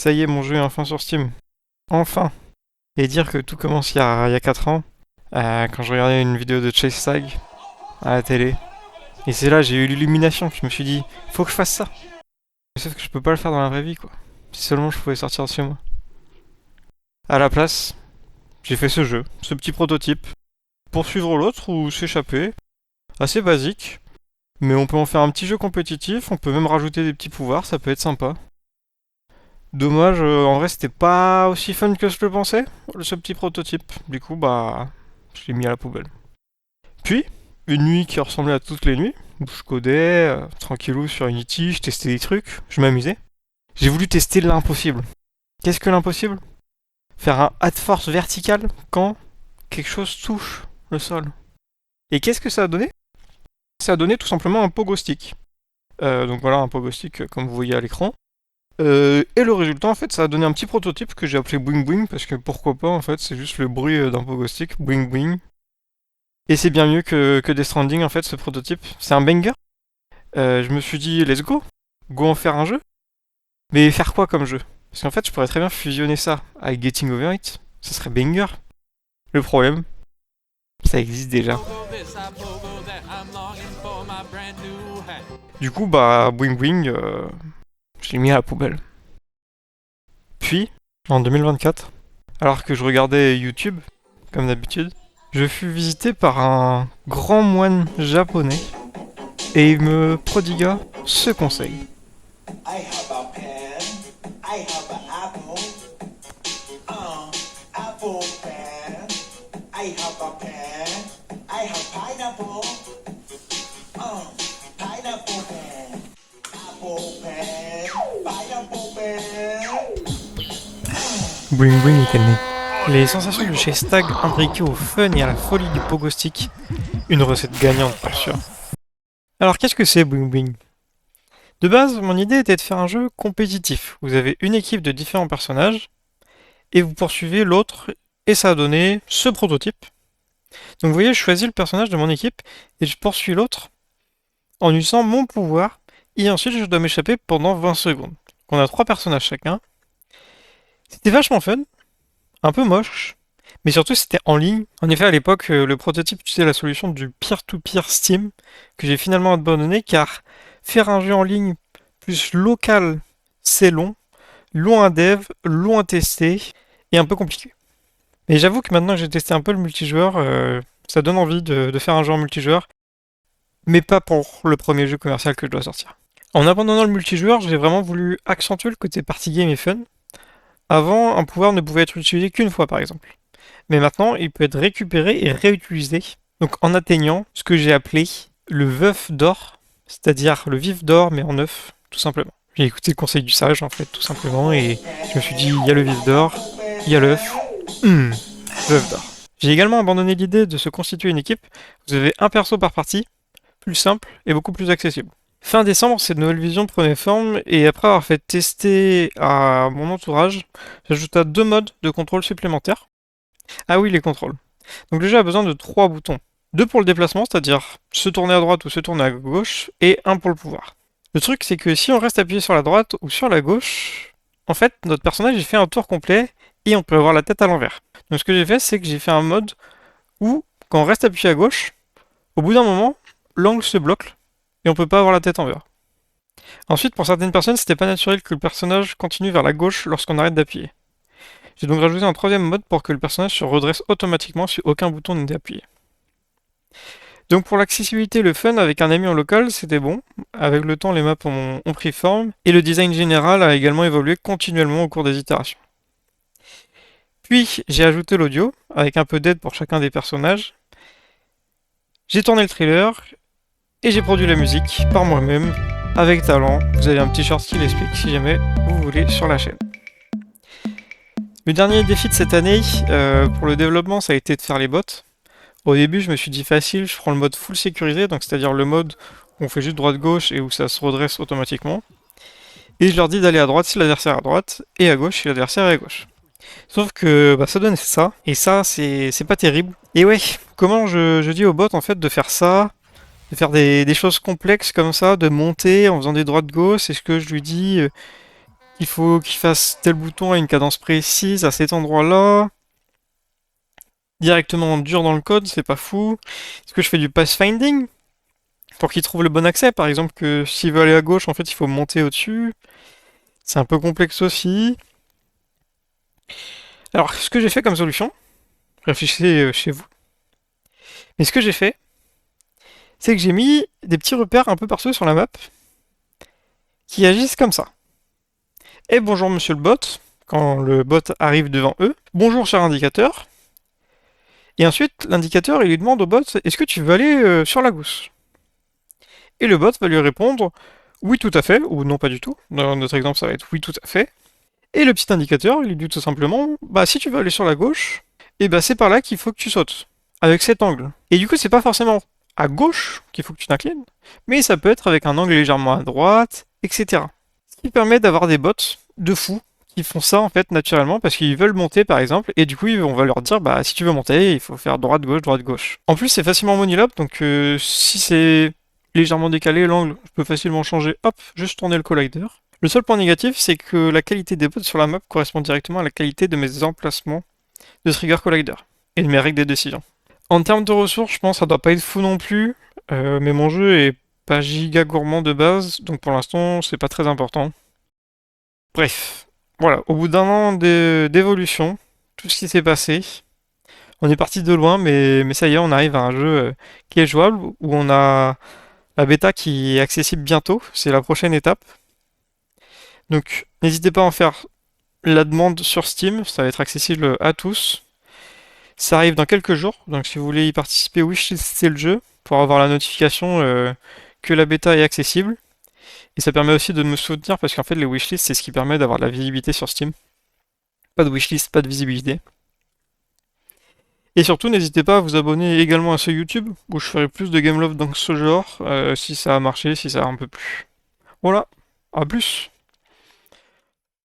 Ça y est, mon jeu est enfin sur Steam. Enfin. Et dire que tout commence il y a 4 ans, quand je regardais une vidéo de Chase Tag à la télé. Et c'est là, j'ai eu l'illumination. Je me suis dit, faut que je fasse ça. Sauf que je peux pas le faire dans la vraie vie, quoi. Si seulement je pouvais sortir de chez moi. À la place, j'ai fait ce jeu, ce petit prototype. Poursuivre l'autre ou s'échapper. Assez basique. Mais on peut en faire un petit jeu compétitif, on peut même rajouter des petits pouvoirs, ça peut être sympa. Dommage, en vrai c'était pas aussi fun que je le pensais, ce petit prototype. Du coup, bah, je l'ai mis à la poubelle. Puis, une nuit qui ressemblait à toutes les nuits, où je codais, tranquillou sur Unity, je testais des trucs, je m'amusais. J'ai voulu tester l'impossible. Qu'est-ce que l'impossible? Faire un hat force vertical quand quelque chose touche le sol. Et qu'est-ce que ça a donné? Ça a donné tout simplement un pogo stick. Donc voilà, un pogo stick comme vous voyez à l'écran. Et le résultat, en fait, ça a donné un petit prototype que j'ai appelé Boing Boing, parce que pourquoi pas, en fait, c'est juste le bruit d'un pogo stick, Boing Boing. Et c'est bien mieux que Death Stranding, en fait, ce prototype. C'est un banger. Je me suis dit, let's go, go en faire un jeu. Mais faire quoi comme jeu? Parce qu'en fait, je pourrais très bien fusionner ça avec Getting Over It, ça serait banger. Le problème, ça existe déjà. Du coup, bah, Boing Boing, je l'ai mis à la poubelle. Puis, en 2024, alors que je regardais YouTube, comme d'habitude, je fus visité par un grand moine japonais et il me prodigua ce conseil. I have a pen, I have an apple, apple pen, I have a pen, I have pineapple, pineapple pen, apple pen, pineapple pen. Bring Bring est né. Les sensations de chez Stag imbriquées au fun et à la folie du pogo stick, une recette gagnante pour sûr. Alors qu'est-ce que c'est Bling Bling? De base, mon idée était de faire un jeu compétitif. Vous avez une équipe de différents personnages et vous poursuivez l'autre et ça a donné ce prototype. Donc vous voyez, je choisis le personnage de mon équipe et je poursuis l'autre en utilisant mon pouvoir et ensuite je dois m'échapper pendant 20 secondes. Donc on a 3 personnages chacun. C'était vachement fun, un peu moche, mais surtout c'était en ligne. En effet, à l'époque, le prototype utilisait la solution du peer-to-peer Steam, que j'ai finalement abandonné car faire un jeu en ligne plus local, c'est long à dev, long à tester et un peu compliqué. Mais j'avoue que maintenant que j'ai testé un peu le multijoueur, ça donne envie de faire un jeu en multijoueur, mais pas pour le premier jeu commercial que je dois sortir. En abandonnant le multijoueur, j'ai vraiment voulu accentuer le côté party game et fun. Avant, un pouvoir ne pouvait être utilisé qu'une fois par exemple. Mais maintenant, il peut être récupéré et réutilisé. Donc en atteignant ce que j'ai appelé le veuf d'or, c'est-à-dire le vif d'or mais en œuf, tout simplement. J'ai écouté le conseil du sage en fait, tout simplement, et je me suis dit, il y a le vif d'or, il y a l'œuf, l'œuf d'or. J'ai également abandonné l'idée de se constituer une équipe. Vous avez un perso par partie, plus simple et beaucoup plus accessible. Fin décembre, cette nouvelle vision prenait forme, et après avoir fait tester à mon entourage, j'ajouta 2 modes de contrôle supplémentaires. Ah oui, les contrôles. Donc le jeu a besoin de 3 boutons. 2 pour le déplacement, c'est-à-dire se tourner à droite ou se tourner à gauche, et 1 pour le pouvoir. Le truc, c'est que si on reste appuyé sur la droite ou sur la gauche, en fait, notre personnage il fait un tour complet et on peut avoir la tête à l'envers. Donc ce que j'ai fait, c'est que j'ai fait un mode où, quand on reste appuyé à gauche, au bout d'un moment, l'angle se bloque et on peut pas avoir la tête envers. Ensuite, pour certaines personnes, c'était pas naturel que le personnage continue vers la gauche lorsqu'on arrête d'appuyer. J'ai donc rajouté un 3e mode pour que le personnage se redresse automatiquement si aucun bouton n'était appuyé. Donc pour l'accessibilité et le fun avec un ami en local, c'était bon. Avec le temps, les maps ont pris forme et le design général a également évolué continuellement au cours des itérations. Puis j'ai ajouté l'audio avec un peu d'aide pour chacun des personnages. J'ai tourné le trailer et j'ai produit la musique par moi-même avec talent. Vous avez un petit short qui l'explique si jamais vous voulez sur la chaîne. Le dernier défi de cette année pour le développement, ça a été de faire les bots. Au début, je me suis dit facile, je prends le mode full sécurisé, donc c'est-à-dire le mode où on fait juste droite-gauche et où ça se redresse automatiquement. Et je leur dis d'aller à droite si l'adversaire est à droite, et à gauche si l'adversaire est à gauche. Sauf que ça donne ça, et ça, c'est pas terrible. Et ouais, comment je dis au bot en fait de faire ça, de faire des choses complexes comme ça, de monter en faisant des droites-gauche, est-ce que je lui dis qu'il faut qu'il fasse tel bouton à une cadence précise à cet endroit-là. Directement dur dans le code, c'est pas fou. Est-ce que je fais du pathfinding pour qu'il trouve le bon accès? Par exemple, que s'il veut aller à gauche, en fait, il faut monter au-dessus. C'est un peu complexe aussi. Alors, ce que j'ai fait comme solution, réfléchissez chez vous. Mais ce que j'ai fait, c'est que j'ai mis des petits repères un peu partout sur la map qui agissent comme ça. Et bonjour monsieur le bot, quand le bot arrive devant eux. Bonjour cher indicateur. Et ensuite, l'indicateur, il lui demande au bot, est-ce que tu veux aller sur la gauche? Et le bot va lui répondre, oui tout à fait, ou non pas du tout. Dans notre exemple, ça va être oui tout à fait. Et le petit indicateur, il lui dit tout simplement, bah si tu veux aller sur la gauche, et bah c'est par là qu'il faut que tu sautes, avec cet angle. Et du coup, c'est pas forcément à gauche qu'il faut que tu t'inclines, mais ça peut être avec un angle légèrement à droite, etc. Ce qui permet d'avoir des bots de fous qui font ça en fait naturellement parce qu'ils veulent monter par exemple, et du coup on va leur dire bah si tu veux monter, il faut faire droite gauche droite gauche. En plus c'est facilement monilable, donc si c'est légèrement décalé l'angle, je peux facilement changer, hop, juste tourner le collider. Le seul point négatif, c'est que la qualité des bots sur la map correspond directement à la qualité de mes emplacements de trigger collider et de mes règles de décision. En termes de ressources, je pense que ça doit pas être fou non plus, mais mon jeu est pas giga gourmand de base, donc pour l'instant c'est pas très important. Bref, voilà, au bout d'un an d'évolution, tout ce qui s'est passé, on est parti de loin, mais ça y est, on arrive à un jeu qui est jouable, où on a la bêta qui est accessible bientôt, c'est la prochaine étape. Donc n'hésitez pas à en faire la demande sur Steam, ça va être accessible à tous. Ça arrive dans quelques jours, donc si vous voulez y participer, wishlistez le jeu pour avoir la notification que la bêta est accessible. Et ça permet aussi de me soutenir parce qu'en fait les wishlists c'est ce qui permet d'avoir de la visibilité sur Steam. Pas de wishlist, pas de visibilité. Et surtout n'hésitez pas à vous abonner également à ce YouTube où je ferai plus de game love dans ce genre si ça a marché, si ça a un peu plu. Voilà, à plus.